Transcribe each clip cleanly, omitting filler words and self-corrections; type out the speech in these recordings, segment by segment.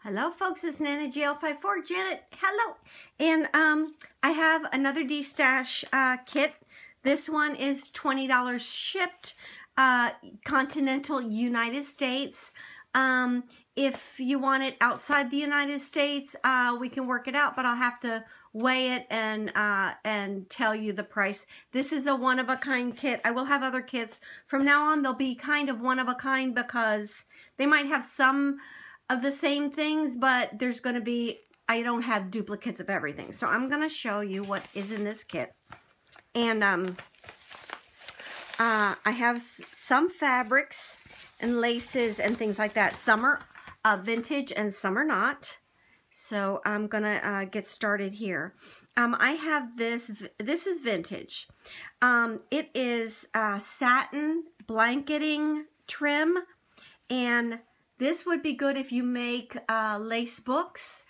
Hello folks, it's Nana GL54, Janet, hello. And I have another Destash kit. This one is $20 shipped, continental United States. If you want it outside the United States, we can work it out, but I'll have to weigh it and tell you the price. This is a one-of-a-kind kit. I will have other kits. From now on, they'll be kind of one-of-a-kind because they might have some of the same things, but there's going to be, I don't have duplicates of everything. So I'm going to show you what is in this kit. And I have some fabrics and laces and things like that. Some are vintage and some are not. So I'm going to get started here. I have this is vintage. It is satin blanketing trim, and this would be good if you make lace books.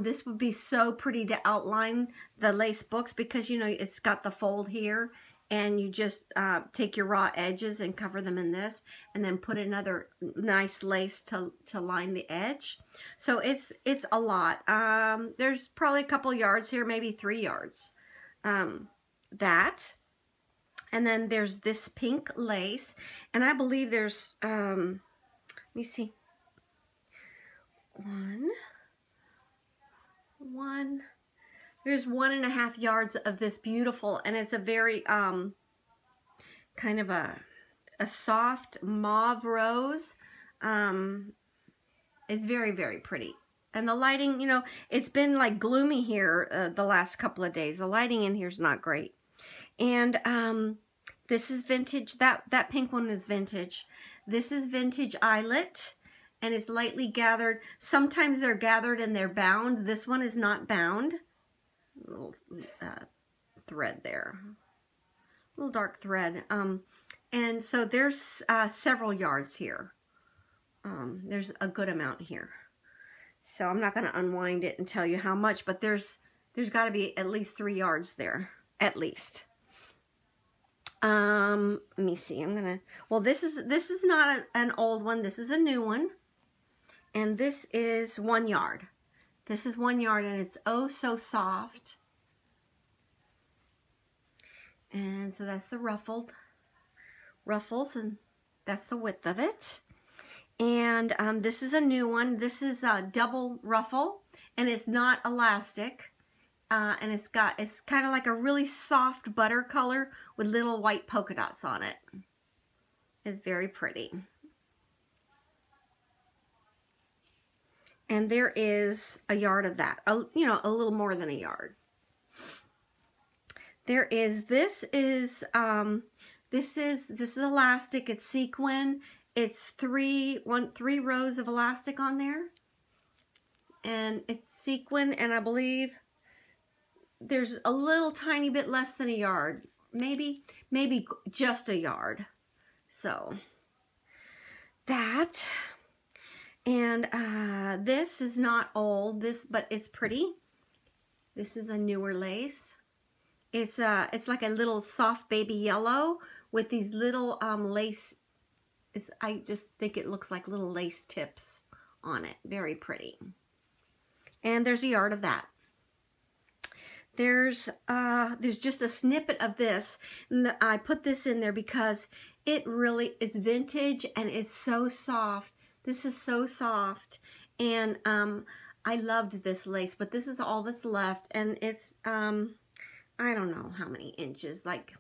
This would be so pretty to outline the lace books because, you know, it's got the fold here, and you just take your raw edges and cover them in this, and then put another nice lace to line the edge. So it's a lot. There's probably a couple yards here, maybe 3 yards. That. And then there's this pink lace, and I believe there's, let me see. There's 1.5 yards of this beautiful, and it's a very kind of a soft mauve rose. It's very, very pretty. And the lighting, you know, it's been like gloomy here the last couple of days. The lighting in here is not great. And this is vintage. That pink one is vintage. This is vintage eyelet, and it's lightly gathered. Sometimes they're gathered and they're bound. This one is not bound. A little thread there. A little dark thread. And so there's several yards here. There's a good amount here. So I'm not going to unwind it and tell you how much, but there's got to be at least 3 yards there. At least. Let me see. I'm gonna. Well, this is not an old one. This is a new one, and this is 1 yard. This is 1 yard, and it's oh so soft. And so that's the ruffles, and that's the width of it. And this is a new one. This is a double ruffle, and it's not elastic. And it's kind of like a really soft butter color with little white polka dots on it. It's very pretty. And there is a yard of that, you know, a little more than a yard. There is, this is elastic. It's sequin. It's three rows of elastic on there, and it's sequin, and I believe there's a little tiny bit less than a yard, maybe just a yard. So that, and this is not old, but it's pretty. This is a newer lace. It's like a little soft baby yellow with these little lace. I just think it looks like little lace tips on it. Very pretty. And there's a yard of that. There's just a snippet of this, and I put this in there because it's vintage and it's so soft. This is so soft, and I loved this lace, but this is all that's left, and it's I don't know how many inches, like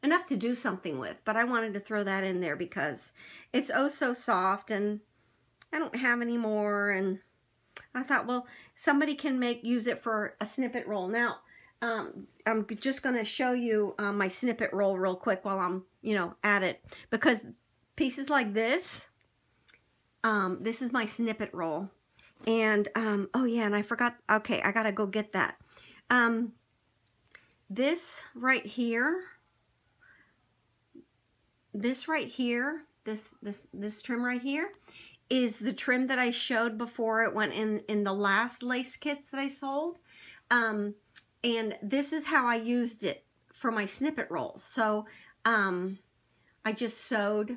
enough to do something with, but I wanted to throw that in there because it's oh so soft, and I don't have any more, and I thought, well, somebody can use it for a snippet roll. Now, I'm just going to show you my snippet roll real quick while I'm, you know, at it. Because pieces like this, this is my snippet roll. And, oh yeah, and I forgot, okay, I got to go get that. This right here, this trim right here, is the trim that I showed before it went in the last lace kits that I sold. And this is how I used it for my snippet rolls. So I just sewed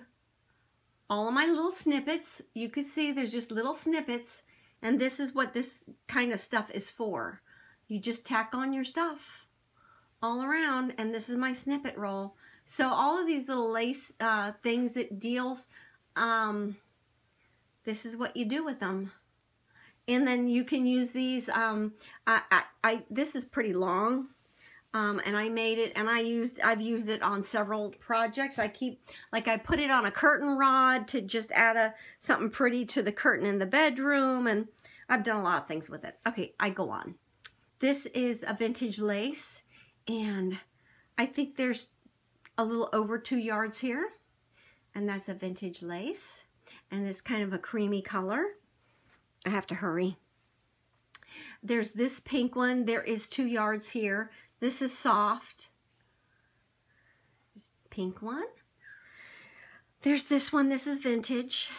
all of my little snippets. You can see there's just little snippets, and this is what this kind of stuff is for. You just tack on your stuff all around, and this is my snippet roll. So all of these little lace things that deals, this is what you do with them. And then you can use these, this is pretty long, and I made it, and I've used it on several projects. I put it on a curtain rod to just add something pretty to the curtain in the bedroom, and I've done a lot of things with it. Okay, I go on. This is a vintage lace, and I think there's a little over 2 yards here, and that's a vintage lace, and it's kind of a creamy color. I have to hurry. There's this pink one. There is 2 yards here. This is soft. There's pink one. There's this one. This is vintage.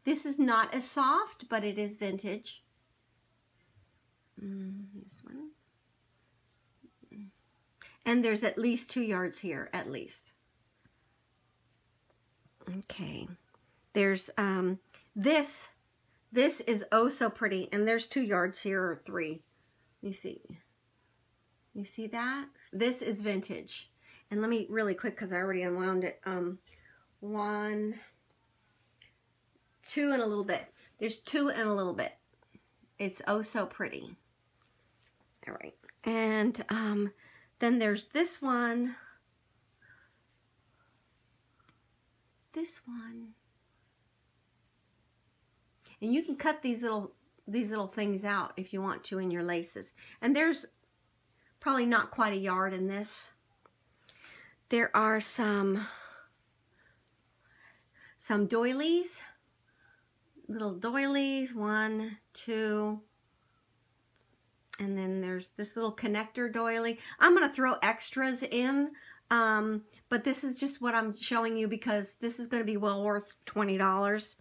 This is not as soft, but it is vintage. This one. And there's at least 2 yards here, at least. Okay. There's this is oh so pretty, and there's 2 yards here, or 3. You see that? This is vintage. And let me really quick, because I already unwound it. 1, 2 and a little bit. There's 2 and a little bit. It's oh so pretty. All right. And then there's this one. This one. And you can cut these little things out if you want to in your laces. And there's probably not quite a yard in this. There are some doilies, little doilies, 1, 2, and then there's this little connector doily. I'm going to throw extras in, but this is just what I'm showing you because this is going to be well worth $20.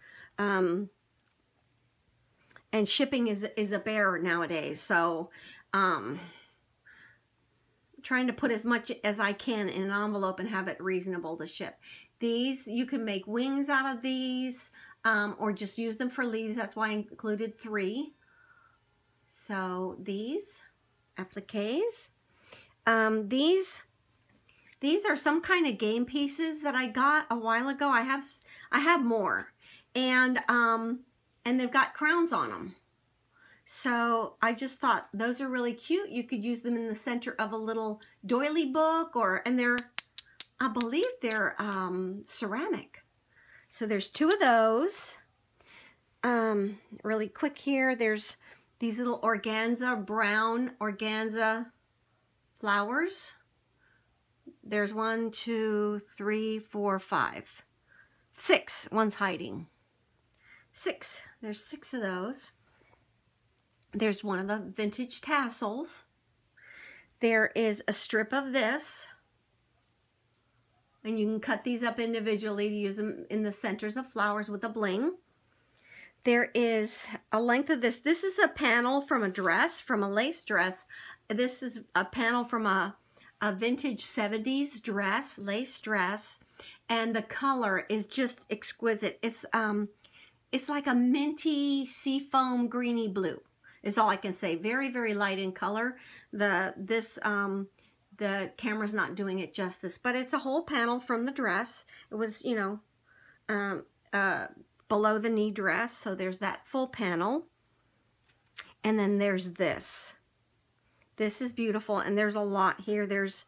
And shipping is a bear nowadays, so trying to put as much as I can in an envelope and have it reasonable to ship. These, you can make wings out of these, or just use them for leaves. That's why I included 3. So these appliques. These are some kind of game pieces that I got a while ago. I have more, and they've got crowns on them. So I just thought those are really cute. You could use them in the center of a little doily book, and I believe they're ceramic. So there's 2 of those. Really quick here, there's these little organza, brown organza flowers. There's 1, 2, 3, 4, 5, 6. One's hiding. 6. There's 6 of those. There's one of the vintage tassels. There is a strip of this. And you can cut these up individually to use them in the centers of flowers with a bling. There is a length of this. This is a panel from a dress, from a lace dress. This is a panel from a vintage 70s dress, lace dress. And the color is just exquisite. It's like a minty seafoam greeny blue is all I can say. Very, very light in color. The camera's not doing it justice, but it's a whole panel from the dress. It was, you know, below the knee dress. So there's that full panel. And then there's this. This is beautiful. And there's a lot here. There's,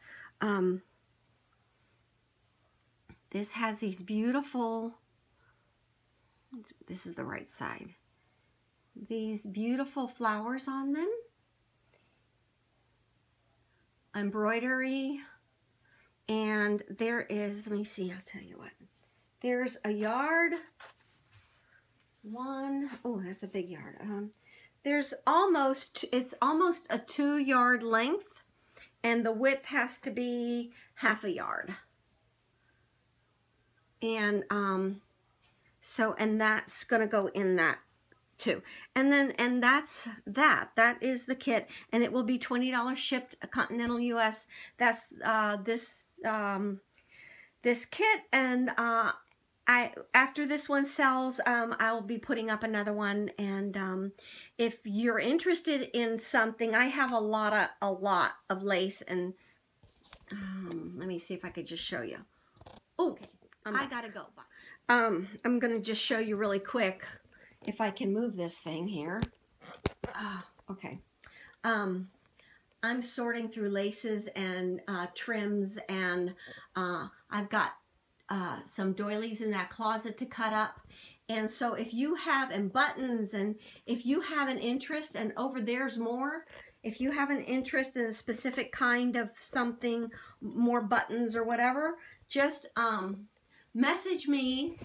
this has these beautiful, this is the right side. These beautiful flowers on them. Embroidery. And there is, let me see, I'll tell you what. There's a yard. 1, oh, that's a big yard. There's almost, it's almost a 2 yard length. And the width has to be half a yard. And so, and that's going to go in that too. And then, and that's that. That is the kit, and it will be $20 shipped continental US. That's this kit, and after this one sells, I will be putting up another one. And if you're interested in something, I have a lot of lace. And let me see if I could just show you. Okay, I gotta go. I'm gonna just show you really quick if I can move this thing here. Okay. I'm sorting through laces and trims, and I've got some doilies in that closet to cut up. And so if you have, and buttons, and if you have an interest, and over there's more, if you have an interest in a specific kind of something, more buttons or whatever, just message me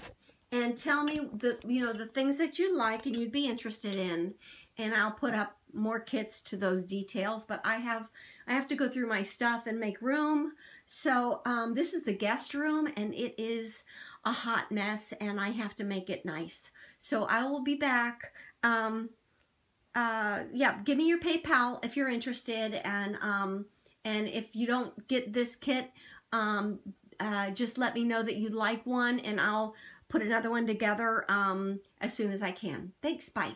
and tell me the things that you like and you'd be interested in, and I'll put up more kits to those details. But I have to go through my stuff and make room. So this is the guest room, and it is a hot mess, and I have to make it nice. So I will be back. Yeah, give me your PayPal if you're interested, and if you don't get this kit, just let me know that you'd like one, and I'll put another one together as soon as I can. Thanks, bye.